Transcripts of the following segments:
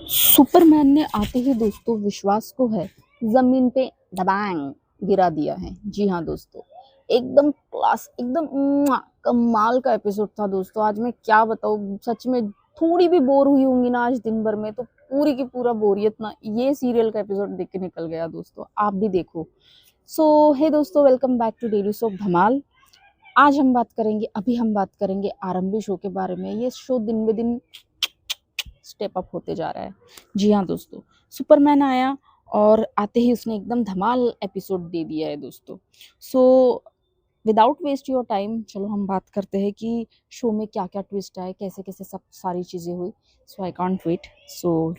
Superman ने आते ही दोस्तों विश्वास को है जमीन पे दबांग गिरा दिया है। जी हाँ दोस्तों, एकदम क्लास, एकदम कमाल का एपिसोड था दोस्तों। आज मैं क्या बताऊँ, सच में थोड़ी भी बोर हुई होंगी ना आज दिन भर में, तो पूरी की पूरा बोरियत ना ये सीरियल का एपिसोड देख के निकल गया दोस्तों। आप भी देखो। सो हे दोस्तों, welcome back to daily soap Dhamaal. आज हम बात करेंगे आरंभी शो के बारे में। ये शो दिन ब दिन स्टेप अप होते जा रहा है। जी हाँ दोस्तों, सुपरमैन आया और आते ही उसने एकदम धमाल एपिसोड दे दिया है दोस्तों। So without waste your time, चलो हम बात करते हैं कि शो में क्या क्या ट्विस्ट आए, कैसे कैसे सब सारी चीज़ें हुई। So I can't wait. So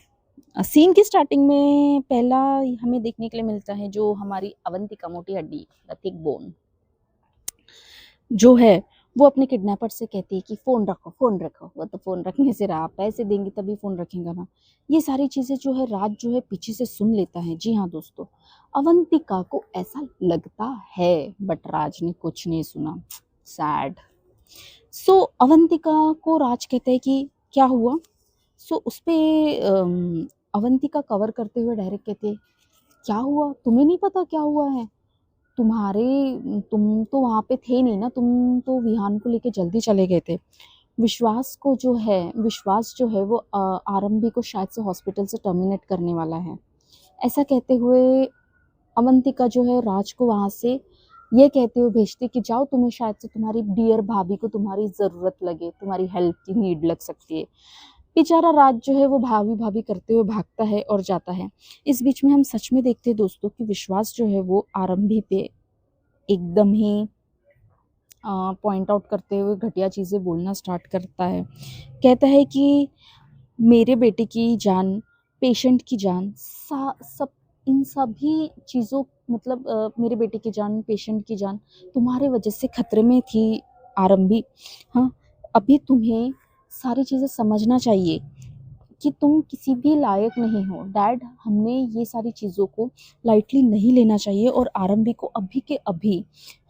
scene की स्टार्टिंग में पहला हमें देखने के लिए मिलता है जो हमारी अवंतिका, मोटी हड्डी, द थिक बोन जो है, वो अपने किडनैपर से कहती है कि फ़ोन रखो, फ़ोन रखो। वो तो फ़ोन रखने से रहा, पैसे देंगे तभी फ़ोन रखेगा ना। ये सारी चीज़ें जो है राज जो है पीछे से सुन लेता है। जी हाँ दोस्तों, अवंतिका को ऐसा लगता है, बट राज ने कुछ नहीं सुना। सैड। सो अवंतिका को राज कहता है कि क्या हुआ। सो उस पे अवंतिका कवर करते हुए डायरेक्ट कहते हैं, क्या हुआ, तुम्हें नहीं पता क्या हुआ है। तुम तो वहाँ पे थे नहीं ना, तुम तो विहान को लेके जल्दी चले गए थे। विश्वास जो है वो आरंभी को शायद से हॉस्पिटल से टर्मिनेट करने वाला है। ऐसा कहते हुए अवंतिका जो है राज को वहाँ से ये कहते हुए भेजती कि जाओ, तुम्हें शायद से तुम्हारी डियर भाभी को तुम्हारी ज़रूरत लगे, तुम्हारी हेल्प की नीड लग सकती है। बेचारा राज जो है वो भाभी भाभी करते हुए भागता है और जाता है। इस बीच में हम सच में देखते हैं दोस्तों कि विश्वास जो है वो आरंभी पे एकदम ही पॉइंट आउट करते हुए घटिया चीज़ें बोलना स्टार्ट करता है। कहता है कि मेरे बेटे की जान, पेशेंट की जान, सब इन सभी चीज़ों, मतलब मेरे बेटे की जान, पेशेंट की जान तुम्हारे वजह से खतरे में थी आरंभी। हाँ, अभी तुम्हें सारी चीज़ें समझना चाहिए कि तुम किसी भी लायक नहीं हो। डैड, हमने ये सारी चीज़ों को लाइटली नहीं लेना चाहिए और आरंभी को अभी के अभी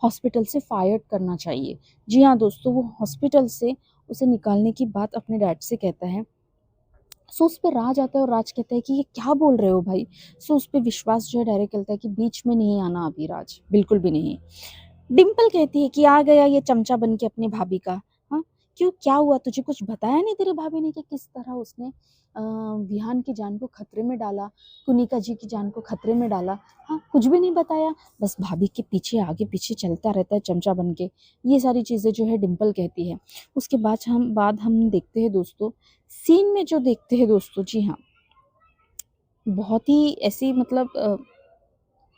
हॉस्पिटल से फायर करना चाहिए। जी हाँ दोस्तों, वो हॉस्पिटल से उसे निकालने की बात अपने डैड से कहता है। सो उस पर राज आता है और राज कहता है कि ये क्या बोल रहे हो भाई। सो उस पर विश्वास जो है डायरेक्ट कहता है कि बीच में नहीं आना अभी राज, बिल्कुल भी नहीं। डिम्पल कहती है कि आ गया ये चमचा बन के अपनी भाभी का। हाँ, क्यों, क्या हुआ, तुझे कुछ बताया नहीं तेरी भाभी ने कि किस तरह उसने विहान की जान को खतरे में डाला, कुनिका जी की जान को खतरे में डाला। हाँ, कुछ भी नहीं बताया, बस भाभी के पीछे आगे पीछे चलता रहता है चमचा बन के। ये सारी चीज़ें जो है डिम्पल कहती है। उसके बाद हम देखते हैं दोस्तों, सीन में जो देखते हैं दोस्तों, जी हाँ, बहुत ही ऐसी, मतलब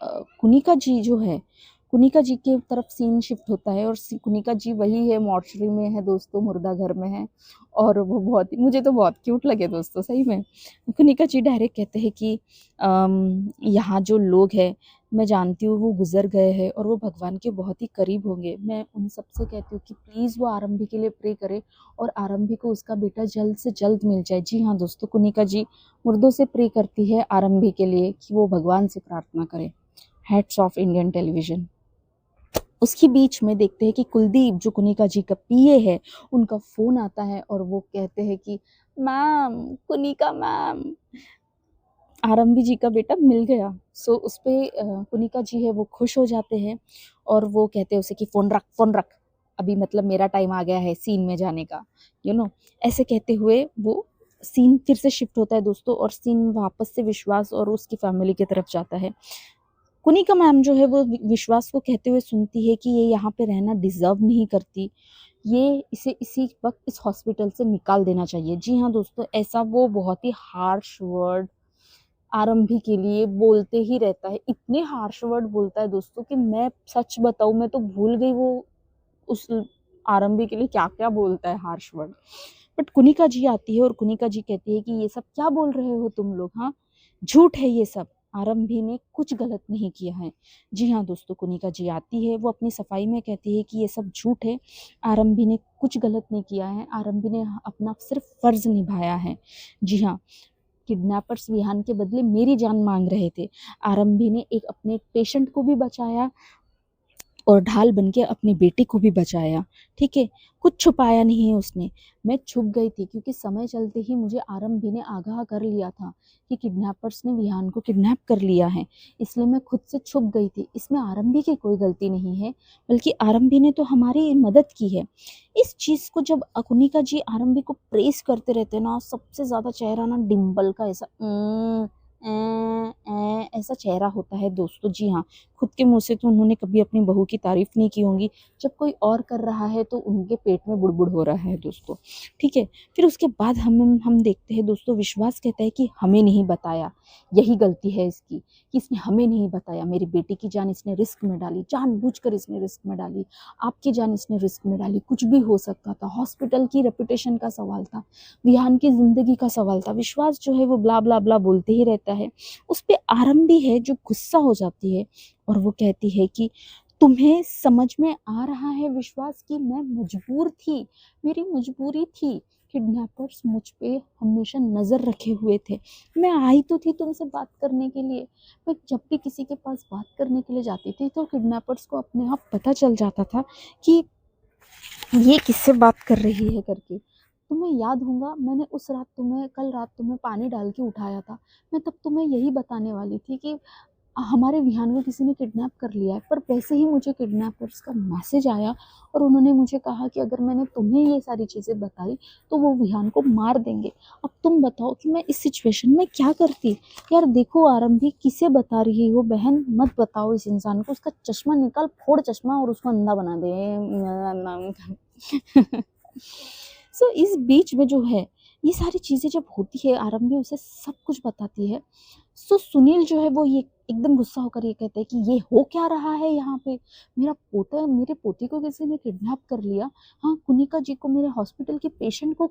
कुनिका जी जो है, कुनिका जी के तरफ सीन शिफ्ट होता है और कुनिका जी वही है, मॉर्चरी में है दोस्तों, मुर्दा घर में है। और वो बहुत ही, मुझे तो बहुत क्यूट लगे दोस्तों सही में। कुनिका जी डायरेक्ट कहते हैं कि यहाँ जो लोग हैं, मैं जानती हूँ वो गुजर गए हैं और वो भगवान के बहुत ही करीब होंगे। मैं उन सबसे कहती हूँ कि प्लीज़ वो आरंभी के लिए प्रे करे और आरंभी को उसका बेटा जल्द से जल्द मिल जाए। जी हाँ दोस्तों, कुनिका जी मुर्दों से प्रे करती है आरंभी के लिए कि वो भगवान से प्रार्थना करे। Heads of Indian television. उसके बीच में देखते हैं कि कुलदीप जो कुनिका जी का पीए है, उनका फोन आता है और वो कहते हैं कि मैम, कुनिका मैम, आरंभी जी का बेटा मिल गया। सो उस पे कुनिका जी है वो खुश हो जाते हैं और वो कहते हैं उसे कि फोन रख, फोन रख, अभी मतलब मेरा टाइम आ गया है सीन में जाने का, ऐसे कहते हुए वो सीन फिर से शिफ्ट होता है दोस्तों और सीन वापस से विश्वास और उसकी फैमिली की तरफ जाता है। कुनिका मैम जो है वो विश्वास को कहते हुए सुनती है कि ये यहाँ पे रहना डिजर्व नहीं करती, ये इसे इसी वक्त इस हॉस्पिटल से निकाल देना चाहिए। जी हाँ दोस्तों, ऐसा वो बहुत ही हार्श वर्ड आरंभी के लिए बोलते ही रहता है। इतने हार्श वर्ड बोलता है दोस्तों कि मैं सच बताऊं, मैं तो भूल गई वो उस आरंभी के लिए क्या क्या बोलता है हार्श वर्ड। बट कुनिका जी आती है और कुनिका जी कहती है कि ये सब क्या बोल रहे हो तुम लोग, हाँ, झूठ है ये सब, आरंभी ने कुछ गलत नहीं किया है। जी हाँ दोस्तों, कुनिका जी आती है, वो अपनी सफाई में कहती है कि ये सब झूठ है, आरंभी ने कुछ गलत नहीं किया है, आरंभी ने अपना सिर्फ फर्ज निभाया है। जी हाँ, किडनैपर्स विहान के बदले मेरी जान मांग रहे थे, आरंभी ने अपने पेशेंट को भी बचाया और ढाल बन के अपने बेटे को भी बचाया, ठीक है? कुछ छुपाया नहीं है उसने। मैं छुप गई थी क्योंकि समय चलते ही मुझे आरंभी ने आगाह कर लिया था कि किडनैपर्स ने विहान को किडनैप कर लिया है, इसलिए मैं खुद से छुप गई थी। इसमें आरंभी की कोई गलती नहीं है, बल्कि आरंभी ने तो हमारी मदद की है। इस चीज़ को जब अकुनिका जी आरंभी को प्रेज़ करते रहते हैं ना, सबसे ज़्यादा चेहरा ना डिम्पल का ऐसा ऐसा चेहरा होता है दोस्तों। जी हाँ, खुद के मुँह से तो उन्होंने कभी अपनी बहू की तारीफ़ नहीं की होंगी। जब कोई और कर रहा है तो उनके पेट में बुड़बुड़ हो रहा है दोस्तों, ठीक है? फिर उसके बाद हम देखते हैं दोस्तों, विश्वास कहता है कि हमें नहीं बताया, यही गलती है इसकी कि इसने हमें नहीं बताया। मेरी बेटी की जान इसने रिस्क में डाली, जानबूझकर इसने रिस्क में डाली, आपकी जान इसने रिस्क में डाली। कुछ भी हो सकता था, हॉस्पिटल की रेपुटेशन का सवाल था, विहान की ज़िंदगी का सवाल था। विश्वास जो है वो ब्ला, ब्ला, ब्ला बोलते ही रहता है। उस पे आरंभी है जो गुस्सा हो जाती है और वो कहती है कि तुम्हें समझ में आ रहा है विश्वास कि मैं मजबूर थी, मेरी मजबूरी थी। किडनैपर्स मुझ पे हमेशा नज़र रखे हुए थे। मैं आई तो थी तुमसे बात करने के लिए। मैं जब भी किसी के पास बात करने के लिए जाती थी तो किडनैपर्स को अपने आप पता चल जाता था कि ये किससे बात कर रही है करके। तुम्हें याद होगा मैंने उस रात कल रात तुम्हें पानी डाल के उठाया था। मैं तब तुम्हें यही बताने वाली थी कि हमारे विहान को किसी ने किडनैप कर लिया है। पर वैसे ही मुझे किडनैपर्स का मैसेज आया और उन्होंने मुझे कहा कि अगर मैंने तुम्हें ये सारी चीज़ें बताई तो वो विहान को मार देंगे। अब तुम बताओ कि मैं इस सिचुएशन में क्या करती? यार देखो आरंभी, किसे बता रही हो बहन? मत बताओ इस इंसान को। उसका चश्मा निकाल, फोड़ चश्मा और उसको अंधा बना दे। सो इस बीच में जो है ये सारी चीज़ें जब होती है, आरंभी उसे सब कुछ बताती है। सो सुनील जो है वो ये एकदम गुस्सा होकर ये कहता है कि ये हो क्या रहा है यहाँ पे? मेरे पोते को किसी ने किडनैप कर लिया। हाँ, कुनिका जी को, मेरे हॉस्पिटल के पेशेंट को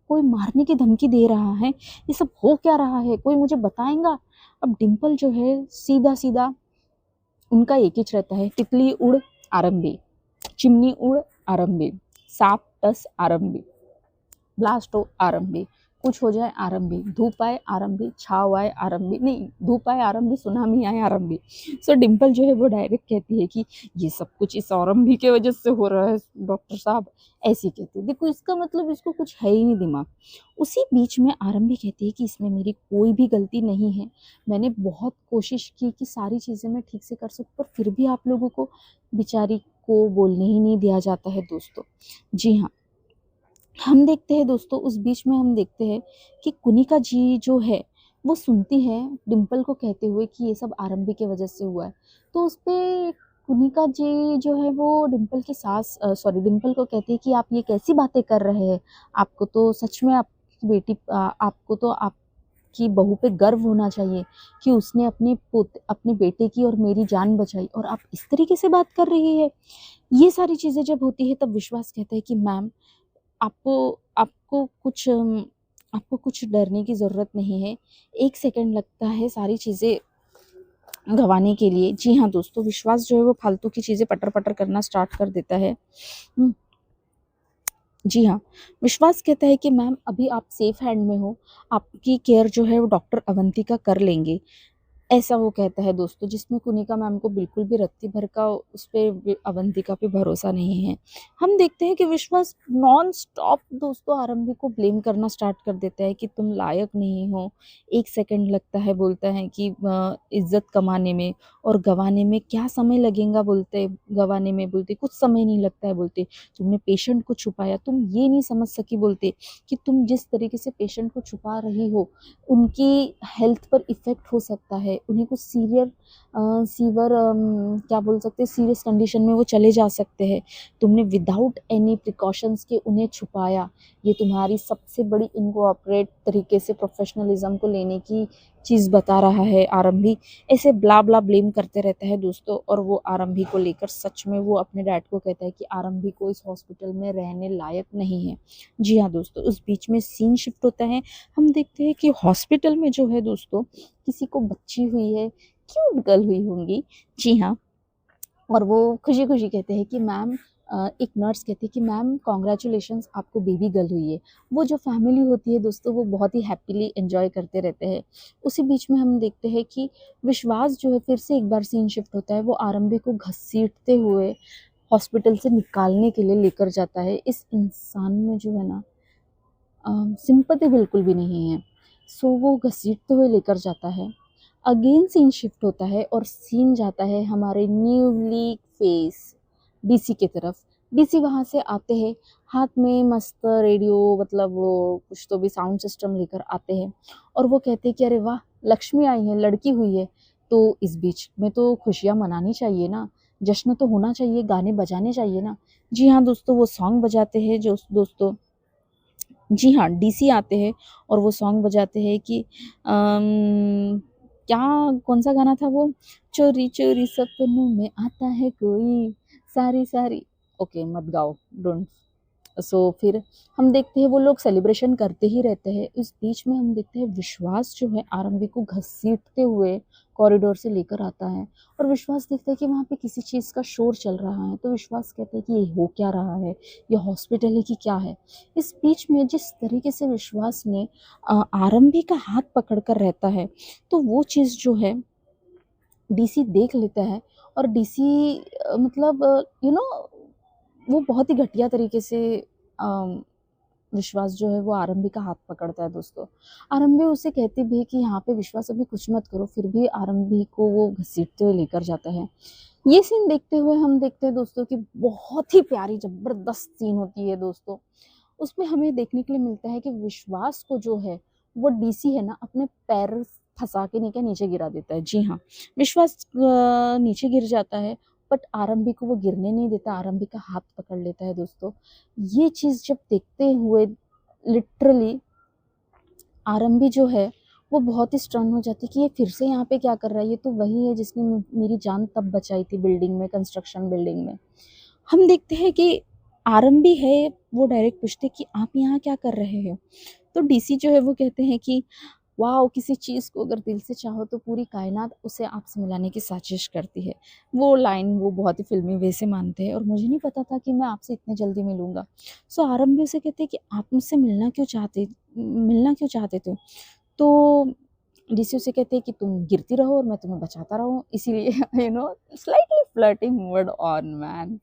कोई मारने की धमकी दे रहा है। ये सब हो क्या रहा है? कोई मुझे बताएगा? अब डिम्पल जो है सीधा-सीधा उनका एक ही रहता है, तितली उड़ आरंभी, चिमनी उड़ आरंभी, साप टस आरंभी, ब्लास्ट हो आरंभी, कुछ हो जाए आरंभी, धूप आए आरंभी, छाव आए आरंभी, नहीं धूप आए आरंभी, सुनामी आए आरंभी। सो डिम्पल जो है वो डायरेक्ट कहती है कि ये सब कुछ इस आरंभी के वजह से हो रहा है डॉक्टर साहब, ऐसी कहती है। देखो इसका मतलब इसको कुछ है ही नहीं दिमाग। उसी बीच में आरंभी कहती है कि इसमें मेरी कोई भी गलती नहीं है। मैंने बहुत कोशिश की कि सारी चीज़ें मैं ठीक से कर सकूँ, पर फिर भी आप लोगों को, बेचारी को बोलने ही नहीं दिया जाता है दोस्तों। जी हाँ, हम देखते हैं दोस्तों, उस बीच में हम देखते हैं कि कुनिका जी जो है वो सुनती है डिम्पल को कहते हुए कि ये सब आरंभी की वजह से हुआ है। तो उस पे कुनिका जी जो है वो डिम्पल को कहती है कि आप ये कैसी बातें कर रहे हैं? आपको तो सच में आपको तो आपकी बहू पे गर्व होना चाहिए कि उसने अपने बेटे की और मेरी जान बचाई, और आप इस तरीके से बात कर रही है। ये सारी चीज़ें जब होती है तब विश्वास कहता है कि मैम, आपको आपको कुछ आपको कुछ डरने की ज़रूरत नहीं है। 1 सेकंड लगता है सारी चीज़ें गँवाने के लिए। जी हाँ दोस्तों, विश्वास जो है वो फालतू की चीज़ें पटर-पटर करना स्टार्ट कर देता है। हुँ, जी हाँ, विश्वास कहता है कि मैम अभी आप सेफ हैंड में हो, आपकी केयर जो है वो डॉक्टर अवंतिका कर लेंगे। ऐसा वो कहता है दोस्तों, जिसमें कुनिका मैम को बिल्कुल भी रत्ती भर का उस पे अवंतिका पे भरोसा नहीं है। हम देखते हैं कि विश्वास नॉन स्टॉप दोस्तों आरंभी को ब्लेम करना स्टार्ट कर देता है कि तुम लायक नहीं हो। 1 सेकंड लगता है, बोलता है कि इज़्ज़त कमाने में और गँवाने में क्या समय लगेगा, बोलते गँवाने में, बोलते कुछ समय नहीं लगता है, बोलते तुमने पेशेंट को छुपाया, तुम ये नहीं समझ सकी, बोलते कि तुम जिस तरीके से पेशेंट को छुपा रही हो उनकी हेल्थ पर इफ़ेक्ट हो सकता है। उन्हें कुछ क्या बोल सकते हैं, सीरियस कंडीशन में वो चले जा सकते हैं। तुमने विदाउट एनी प्रिकॉशंस के उन्हें छुपाया। ये तुम्हारी सबसे बड़ी इनकोऑपरेट तरीके से प्रोफ़ेशनलिज़्म को लेने की चीज़ बता रहा है आरंभी। ऐसे ब्ला-ब्ला ब्लेम करते रहता है दोस्तों, और वो आरंभी को लेकर सच में वो अपने डैड को कहता है कि आरंभी को इस हॉस्पिटल में रहने लायक नहीं है। जी हाँ दोस्तों, उस बीच में सीन शिफ्ट होता है। हम देखते हैं कि हॉस्पिटल में जो है दोस्तों, किसी को बच्ची हुई है, क्यूट गर्ल हुई होंगी। जी हाँ, और वो खुशी-खुशी कहते हैं कि मैम एक नर्स कहती है कि मैम कॉन्ग्रेचुलेशंस, आपको बेबी गर्ल हुई है। वो जो फैमिली होती है दोस्तों, वो बहुत ही हैप्पीली एंजॉय करते रहते हैं। उसी बीच में हम देखते हैं कि विश्वास जो है फिर से एक बार सीन शिफ्ट होता है। वो आरंभी को घसीटते हुए हॉस्पिटल से निकालने के लिए लेकर जाता है। इस इंसान में जो है ना सिंपैथी बिल्कुल भी नहीं है। सो वो घसीटते हुए लेकर जाता है। अगेन सीन शिफ्ट होता है और सीन जाता है हमारे न्यूली फेस डीसी की तरफ। डीसी वहाँ से आते हैं, हाथ में मस्त रेडियो, मतलब वो कुछ तो भी साउंड सिस्टम लेकर आते हैं और वो कहते हैं कि अरे वाह, लक्ष्मी आई है, लड़की हुई है, तो इस बीच में तो खुशियाँ मनानी चाहिए ना, जश्न तो होना चाहिए, गाने बजाने चाहिए ना। जी हाँ दोस्तों, वो सॉन्ग बजाते हैं जो दोस्तों, जी हाँ, डीसी आते हैं और वो सॉन्ग बजाते हैं कि क्या, कौन-सा गाना था वो? चोरी-चोरी सपनों में आता है कोई, सारी-सारी, ओके मत गाओ, डोंट। सो फिर हम देखते हैं वो लोग सेलिब्रेशन करते ही रहते हैं। इस बीच में हम देखते हैं विश्वास जो है आरंभी को घसीटते हुए कॉरिडोर से लेकर आता है और विश्वास देखता है कि वहाँ पे किसी चीज़ का शोर चल रहा है। तो विश्वास कहता है कि ये हो क्या रहा है? ये हॉस्पिटल है कि क्या है? इस बीच में जिस तरीके से विश्वास ने आरंभी का हाथ पकड़ कर रहता है, तो वो चीज़ जो है डीसी देख लेता है और डीसी मतलब वो बहुत ही घटिया तरीके से अ, विश्वास जो है वो आरंभी का हाथ पकड़ता है दोस्तों। आरंभी उसे कहती भी है कि यहाँ पे विश्वास अभी कुछ मत करो, फिर भी आरंभी को वो घसीटते हुए लेकर जाता है। ये सीन देखते हुए हम देखते हैं दोस्तों कि बहुत ही प्यारी ज़बरदस्त सीन होती है दोस्तों। उसमें हमें देखने के लिए मिलता है कि विश्वास को जो है वो डीसी है ना अपने पैर फँसा के नीचे गिरा देता है। जी हाँ, विश्वास नीचे गिर जाता है, बट आरंभी को वो गिरने नहीं देता, आरंभी का हाथ पकड़ लेता है दोस्तों। ये चीज़ जब देखते हुए लिटरली आरंभी जो है वो बहुत ही स्टन हो जाती है कि ये फिर से यहाँ पे क्या कर रहा है? ये तो वही है जिसने मेरी जान तब बचाई थी बिल्डिंग में, कंस्ट्रक्शन बिल्डिंग में। हम देखते हैं कि आरंभी है, वो डायरेक्ट पूछते कि आप यहाँ क्या कर रहे हो? तो डीसी जो है वो कहते हैं कि वाओ! किसी चीज़ को अगर दिल से चाहो तो पूरी कायनात उसे आपसे मिलाने की साजिश करती है। वो लाइन वो बहुत ही फ़िल्मी वे से मानते हैं और मुझे नहीं पता था कि मैं आपसे इतने जल्दी मिलूँगा। सो आरंभी उसे कहते हैं कि आप मुझसे मिलना क्यों चाहते थे? तो डीसी उसे कहते हैं कि तुम गिरती रहो और मैं तुम्हें बचाता रहूँ, इसीलिए slightly flirting mood on man.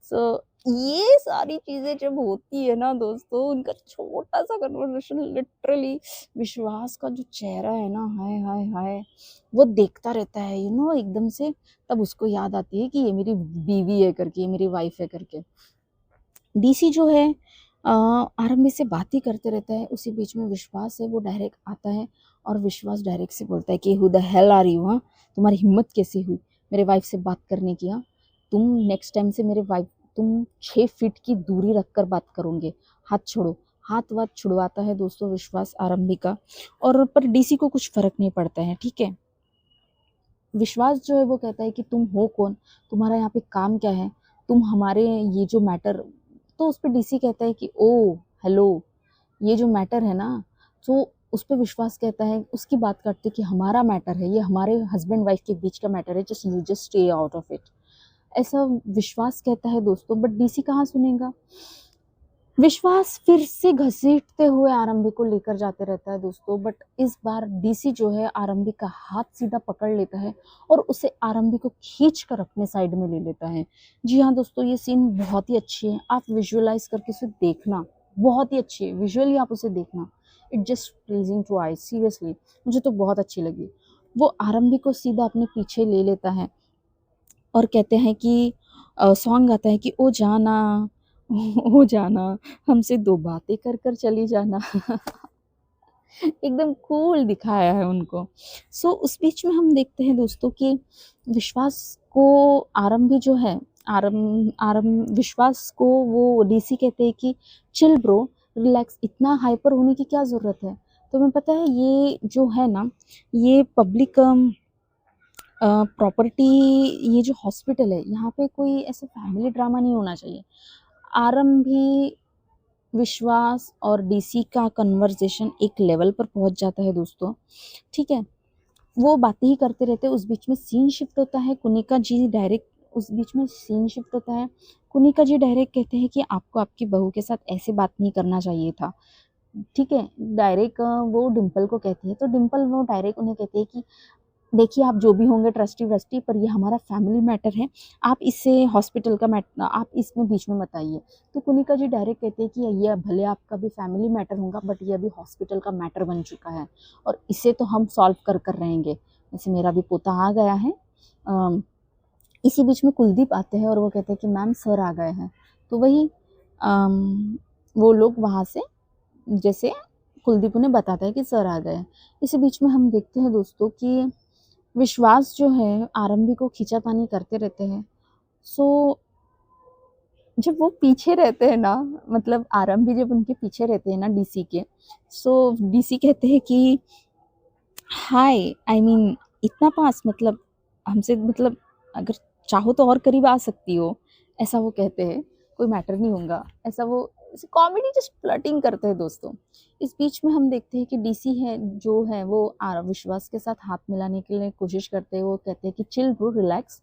So ये सारी चीज़ें जब होती है ना दोस्तों, उनका छोटा-सा कन्वर्सेशन लिटरली विश्वास का जो चेहरा है ना, हाय, हाय, हाय! वो देखता रहता है एकदम से, तब उसको याद आती है कि ये मेरी बीवी है करके, ये मेरी वाइफ़ है करके। डीसी जो है आरंभी से बात ही करते रहता है। उसी बीच में विश्वास है वो डायरेक्ट आता है और विश्वास डायरेक्ट से बोलता है कि who the hell are you, हाँ? तुम्हारी हिम्मत कैसे हुई मेरे वाइफ से बात करने की, हाँ? तुम नेक्स्ट टाइम से तुम 6 फीट की दूरी रखकर बात करोगे, हाथ छोड़ो। हाथ-वाथ छुड़वाता है दोस्तों विश्वास आरंभी का, और पर डीसी को कुछ फ़र्क नहीं पड़ता है, ठीक है? विश्वास जो है वो कहता है कि तुम हो कौन? तुम्हारा यहाँ पे काम क्या है? तुम हमारे ये जो मैटर, तो उस पे डीसी कहता है कि ओह! हेलो, ये जो मैटर है ना, तो उस पे विश्वास कहता है, उसकी बात करते हैं कि हमारा मैटर है, ये हमारे हस्बैंड वाइफ के बीच का मैटर है, just stay out of it. ऐसा विश्वास कहता है दोस्तों, बट डीसी कहाँ सुनेगा? विश्वास फिर से घसीटते हुए आरंभी को लेकर जाते रहता है दोस्तों, बट इस बार डीसी जो है आरंभी का हाथ सीधा पकड़ लेता है और उसे आरंभी को खींच कर अपने साइड में ले लेता है। जी हाँ दोस्तों, ये सीन बहुत ही अच्छी है, आप विजुअलाइज करके उसे देखना, बहुत ही अच्छी है, विजुअली आप उसे देखना, it just pleasing to eye, seriously मुझे तो बहुत अच्छी लगी। वो आरंभी को सीधा अपने पीछे ले लेता है और कहते हैं कि सॉन्ग आता है कि ओ जाना, ओ जाना, हमसे 2 बातें कर कर चली जाना। एकदम कूल दिखाया है उनको। सो उस बीच में हम देखते हैं दोस्तों कि विश्वास को आरंभी जो है, विश्वास को वो डीसी कहते हैं कि चिल ब्रो, रिलैक्स, इतना हाइपर होने की क्या ज़रूरत है? तुम्हें पता है ये जो है ना, ये पब्लिक प्रॉपर्टी, ये जो हॉस्पिटल है, यहाँ पे कोई ऐसे फैमिली ड्रामा नहीं होना चाहिए। आरंभी, विश्वास और डीसी का कन्वर्सेशन एक लेवल पर पहुँच जाता है दोस्तों, ठीक है? वो बातें ही करते रहते हैं, उस बीच में सीन शिफ्ट होता है, कुनिका जी डायरेक्ट उस बीच में सीन शिफ्ट होता है। कुनिका जी डायरेक्ट कहते हैं कि आपको आपकी बहू के साथ ऐसे बात नहीं करना चाहिए था। ठीक है, डायरेक्ट वो डिम्पल को कहती है, तो डिम्पल वो डायरेक्ट उन्हें कहती है कि देखिए आप जो भी होंगे ट्रस्टी-व्रस्टी, पर ये हमारा फैमिली मैटर है, आप इससे हॉस्पिटल का आप इसमें बीच में मत आइए। तो कुनिका जी डायरेक्ट कहते हैं कि ये भले आपका भी फैमिली मैटर होगा, बट ये अभी हॉस्पिटल का मैटर बन चुका है और इसे तो हम सॉल्व कर रहेंगे। जैसे मेरा भी पोता आ गया है, अ, इसी बीच में कुलदीप आते हैं और वो कहते हैं कि मैम सर आ गए हैं। तो वही वो लोग वहाँ से, जैसे कुलदीप उन्हें बताता है कि सर आ गए हैं। इसी बीच में हम देखते हैं दोस्तों कि विश्वास जो है आरंभी को खींचातानी करते रहते हैं। सो जब वो पीछे रहते हैं ना, मतलब आरंभी जब उनके पीछे रहते हैं ना डीसी के, सो डीसी कहते हैं कि हाय आई मीन इतना पास, मतलब हमसे, मतलब अगर चाहो तो और करीब आ सकती हो, ऐसा वो कहते हैं। कोई मैटर नहीं होगा, ऐसा वो कॉमेडी जस्ट फ्लर्टिंग करते हैं दोस्तों। इस बीच में हम देखते हैं कि डीसी है जो है वो विश्वास के साथ हाथ मिलाने के लिए कोशिश करते हैं। वो कहते हैं कि chill bro, relax,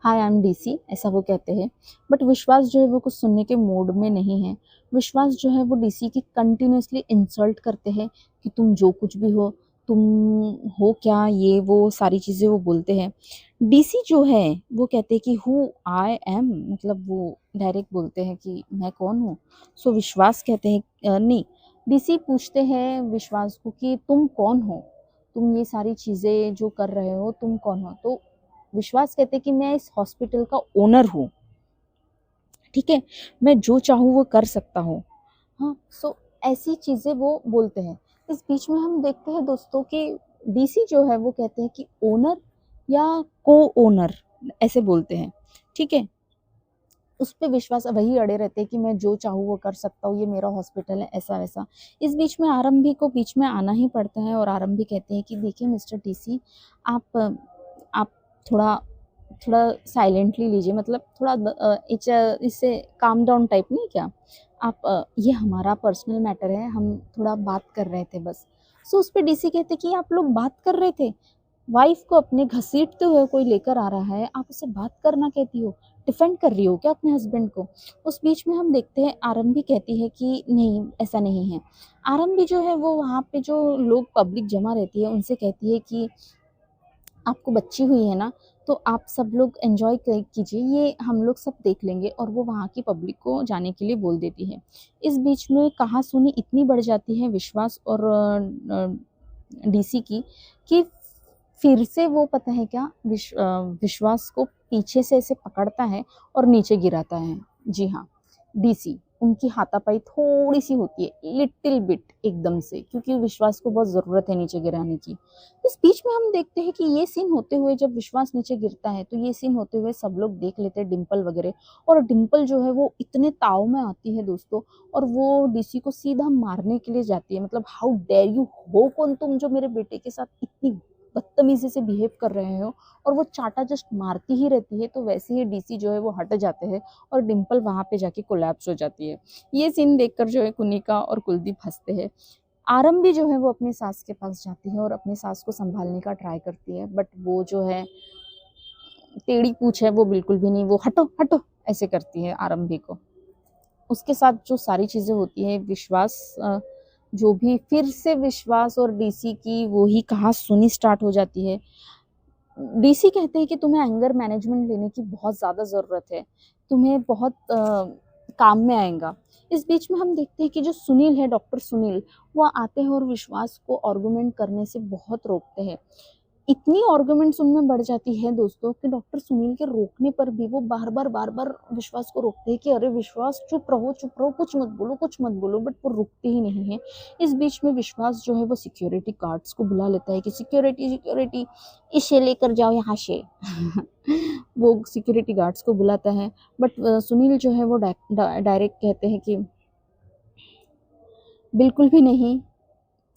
hi I am DC, ऐसा वो कहते हैं। बट विश्वास जो है वो कुछ सुनने के मूड में नहीं है। विश्वास जो है वो डीसी की कंटिन्यूसली इंसल्ट करते हैं कि तुम जो कुछ भी हो, तुम हो क्या, ये वो सारी चीज़ें वो बोलते हैं। डीसी जो है वो कहते हैं कि हु आई एम, मतलब वो डायरेक्ट बोलते हैं कि मैं कौन हूँ। सो विश्वास कहते हैं नहीं, डीसी पूछते हैं विश्वास को कि तुम कौन हो, तुम ये सारी चीज़ें जो कर रहे हो तुम कौन हो। तो विश्वास कहते हैं कि मैं इस हॉस्पिटल का ओनर हूँ, ठीक है, मैं जो चाहूँ वो कर सकता हूँ। हाँ, सो ऐसी चीज़ें वो बोलते हैं। इस बीच में हम देखते हैं दोस्तों कि डीसी जो है वो कहते हैं कि ओनर या को ओनर, ऐसे बोलते हैं, ठीक है। उस पे विश्वास वही अड़े रहते हैं कि मैं जो चाहूँ वो कर सकता हूँ, ये मेरा हॉस्पिटल है, ऐसा वैसा। इस बीच में आरंभी को बीच में आना ही पड़ता है और आरंभी कहते हैं कि देखिए मिस्टर डीसी, आप थोड़ा थोड़ा साइलेंटली लीजिए, मतलब थोड़ा इससे काम डाउन टाइप नहीं क्या आप, ये हमारा पर्सनल मैटर है, हम थोड़ा बात कर रहे थे बस। सो उस पे डीसी कहते कि आप लोग बात कर रहे थे, वाइफ को अपने घसीटते हुए कोई लेकर आ रहा है, आप उसे बात करना कहती हो, डिफेंड कर रही हो क्या अपने हस्बैंड को। उस बीच में हम देखते हैं आरंभी कहती है कि नहीं ऐसा नहीं है। आरंभी जो है वो वहाँ पे जो लोग पब्लिक जमा रहती है उनसे कहती है कि आपको बच्ची हुई है ना, तो आप सब लोग एंजॉय कीजिए, ये हम लोग सब देख लेंगे, और वो वहाँ की पब्लिक को जाने के लिए बोल देती है। इस बीच में कहासुनी इतनी बढ़ जाती है विश्वास और डीसी की कि फिर से वो पता है क्या, विश्वास को पीछे से ऐसे पकड़ता है और नीचे गिराता है। जी हाँ, डीसी उनकी हाथापाई थोड़ी सी होती है, लिटिल बिट, एकदम से, क्योंकि विश्वास को बहुत ज़रूरत है नीचे गिराने की। इस बीच में हम देखते हैं कि ये सीन होते हुए जब विश्वास नीचे गिरता है तो ये सीन होते हुए सब लोग देख लेते हैं, डिम्पल वगैरह। और डिम्पल जो है वो इतने ताव में आती है दोस्तों, और वो डीसी को सीधा मारने के लिए जाती है। मतलब हाउ डेयर यू, हो कौन तुम जो मेरे बेटे के साथ इतनी बदतमीजी से बिहेव कर रहे हो, और वो चाटा जस्ट मारती ही रहती है। तो वैसे ही डीसी जो है वो हट जाते हैं और डिम्पल वहां पे जाके कोलैप्स हो जाती है। ये सीन देखकर जो है कुनिका और कुलदीप हंसते हैं। आरंभी जो है वो अपनी सास के पास जाती है और अपनी सास को संभालने का ट्राई करती है, बट वो जो है टेढ़ी पूछ है, वो बिल्कुल भी नहीं, वो हटो हटो ऐसे करती है आरंभी को। उसके साथ जो सारी चीजें होती है, विश्वास जो भी फिर से विश्वास और डीसी की वही कहासुनी स्टार्ट हो जाती है। डीसी कहते हैं कि तुम्हें एंगर मैनेजमेंट लेने की बहुत ज़्यादा ज़रूरत है, तुम्हें बहुत काम में आएगा। इस बीच में हम देखते हैं कि जो सुनील है, डॉक्टर सुनील, वो आते हैं और विश्वास को आर्गुमेंट करने से बहुत रोकते हैं। इतनी आर्गुमेंट्स उनमें बढ़ जाती है दोस्तों कि डॉक्टर सुनील के रोकने पर भी वो बार-बार विश्वास को रोकते हैं कि अरे विश्वास चुप रहो, कुछ मत बोलो, बट वो रुकते ही नहीं है। इस बीच में विश्वास जो है वो सिक्योरिटी गार्ड्स को बुला लेता है कि सिक्योरिटी इसे लेकर जाओ यहाँ से। वो सिक्योरिटी गार्ड्स को बुलाता है, बट सुनील जो है वो डायरेक्ट कहते हैं कि बिल्कुल भी नहीं,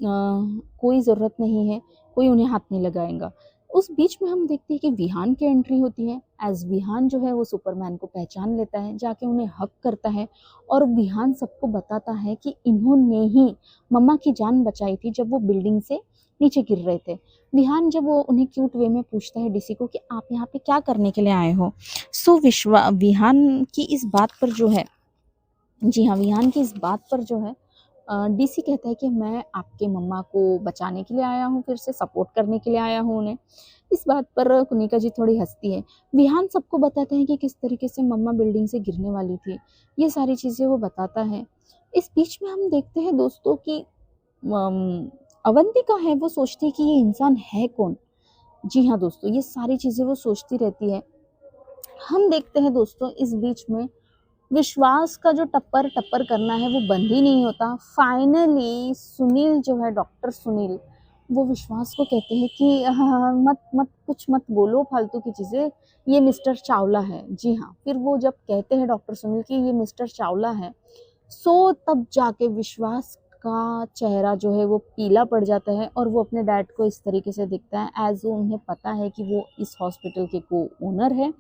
कोई ज़रूरत नहीं है, कोई उन्हें हाथ नहीं लगाएगा। उस बीच में हम देखते हैं कि विहान की एंट्री होती है। एज़ विहान जो है वो सुपरमैन को पहचान लेता है, जाके उन्हें हग करता है और विहान सबको बताता है कि इन्होंने ही मम्मा की जान बचाई थी जब वो बिल्डिंग से नीचे गिर रहे थे। विहान जब वो उन्हें क्यूट वे में पूछता है डीसी को कि आप यहाँ पे क्या करने के लिए आए हो? सो विहान की इस बात पर जो है, जी हाँ, विहान की इस बात पर जो है डीसी कहता है कि मैं आपके मम्मा को बचाने के लिए आया हूँ, फिर से सपोर्ट करने के लिए आया हूँ उन्हें। इस बात पर कुनिका जी थोड़ी हँसती है। विहान सबको बताता है कि किस तरीके से मम्मा बिल्डिंग से गिरने वाली थी। ये सारी चीज़ें वो बताता है। इस बीच में हम देखते हैं दोस्तों कि अवंतिका है, वो सोचती है कि ये इंसान है कौन? जी हाँ दोस्तों, ये सारी चीज़ें वो सोचती रहती है। हम देखते हैं दोस्तों इस बीच में विश्वास का जो टप्पर-टप्पर करना है वो बंद ही नहीं होता। फाइनली सुनील जो है, डॉक्टर सुनील, वो विश्वास को कहते हैं कि हाँ, मत मत कुछ मत बोलो फालतू की चीज़ें, ये मिस्टर चावला है। जी हाँ, फिर वो जब कहते हैं डॉक्टर सुनील कि ये मिस्टर चावला है, सो तब जाके विश्वास का चेहरा जो है वो पीला पड़ जाता है और वो अपने डैड को इस तरीके से दिखता है एज़ उन्हें पता है कि वो इस हॉस्पिटल के को-ओनर है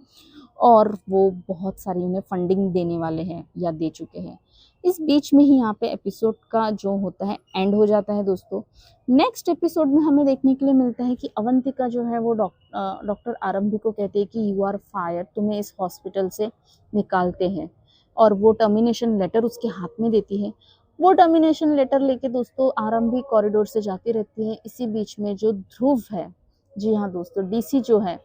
और वो बहुत सारी उन्हें फंडिंग देने वाले हैं या दे चुके हैं। इस बीच में ही यहाँ पे एपिसोड का जो होता है एंड हो जाता है दोस्तों। नेक्स्ट एपिसोड में हमें देखने के लिए मिलता है कि अवंतिका जो है वो डॉक्टर आरंभी को कहती है कि यू आर फायर्ड, तुम्हें इस हॉस्पिटल से निकालते हैं, और वो टर्मिनेशन लेटर उसके हाथ में देती है। वो टर्मिनेशन लेटर लेके दोस्तों आरंभी कॉरिडोर से जाती रहती है। इसी बीच में जो ध्रुव है, जी हाँ दोस्तों, डीसी जो है,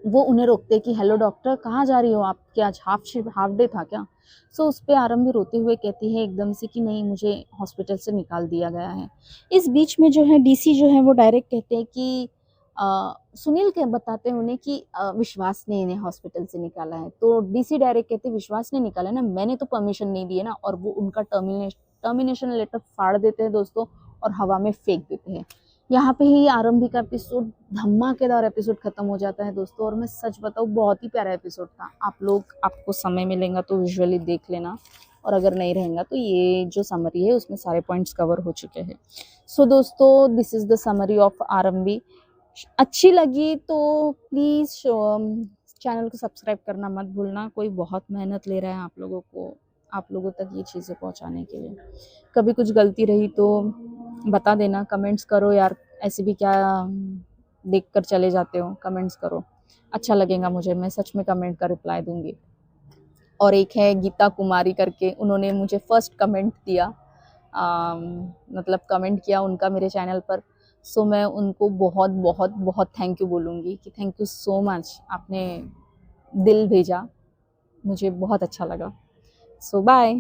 वो उन्हें रोकते कि हेलो डॉक्टर, कहाँ जा रही हो आप? क्या आज हाफ डे था क्या? सो उस पे आरंभी रोते हुए कहती है एकदम से कि नहीं, मुझे हॉस्पिटल से निकाल दिया गया है। इस बीच में जो है डीसी जो है वो डायरेक्ट कहते हैं कि सुनील के बताते हैं उन्हें कि विश्वास ने इन्हें हॉस्पिटल से निकाला है। तो डीसी डायरेक्ट कहते हैं विश्वास ने निकाला है ना, मैंने तो परमिशन नहीं दी है ना, और वो उनका टर्मिनेशन लेटर फाड़ देते हैं दोस्तों और हवा में फेंक देते हैं। यहाँ पे ही आरंभी का एपिसोड, धमाकेदार एपिसोड खत्म हो जाता है दोस्तों। और मैं सच बताऊँ, बहुत ही प्यारा एपिसोड था। आपको समय मिलेगा तो विजुअली देख लेना, और अगर नहीं रहेगा तो ये जो समरी है उसमें सारे पॉइंट्स कवर हो चुके हैं। सो दोस्तों, this is the summary of आरंभी। अच्छी लगी तो प्लीज़ चैनल को सब्सक्राइब करना मत भूलना। कोई बहुत मेहनत ले रहा है आप लोगों तक ये चीज़ें पहुंचाने के लिए। कभी कुछ गलती रही तो बता देना, कमेंट्स करो यार। ऐसे भी क्या देख कर चले जाते हो, कमेंट्स करो, अच्छा लगेगा मुझे, मैं सच में कमेंट का रिप्लाई दूंगी। और एक है गीता कुमारी करके, उन्होंने मुझे फर्स्ट कमेंट दिया, मतलब कमेंट किया उनका मेरे चैनल पर। सो मैं उनको बहुत बहुत बहुत थैंक यू बोलूँगी कि थैंक यू सो मच, आपने दिल भेजा, मुझे बहुत अच्छा लगा। सो बाय।